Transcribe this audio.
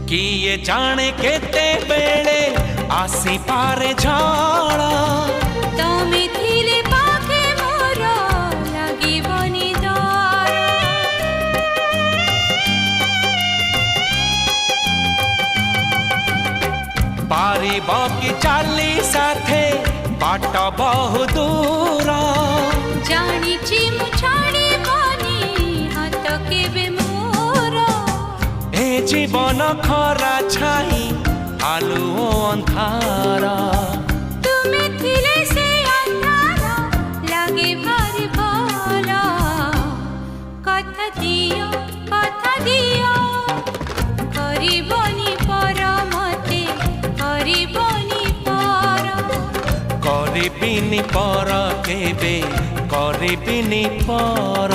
किए जाने केते बेले आसी पारे झाड़ा तमे थिले पाखे मोर लागिबनी डर पारिब कि चाली साथे बाट बहु दूर जानिछि मु छाड़िबनी हाथ केबे मोर ए जीवन खरा छाई आलु अंधारा तुमे थिले से अंधारा लागे भारी भल कथा दियो करिबनी पर मते करिबनी पर करिबिनी पर केबे करिबिनी पर।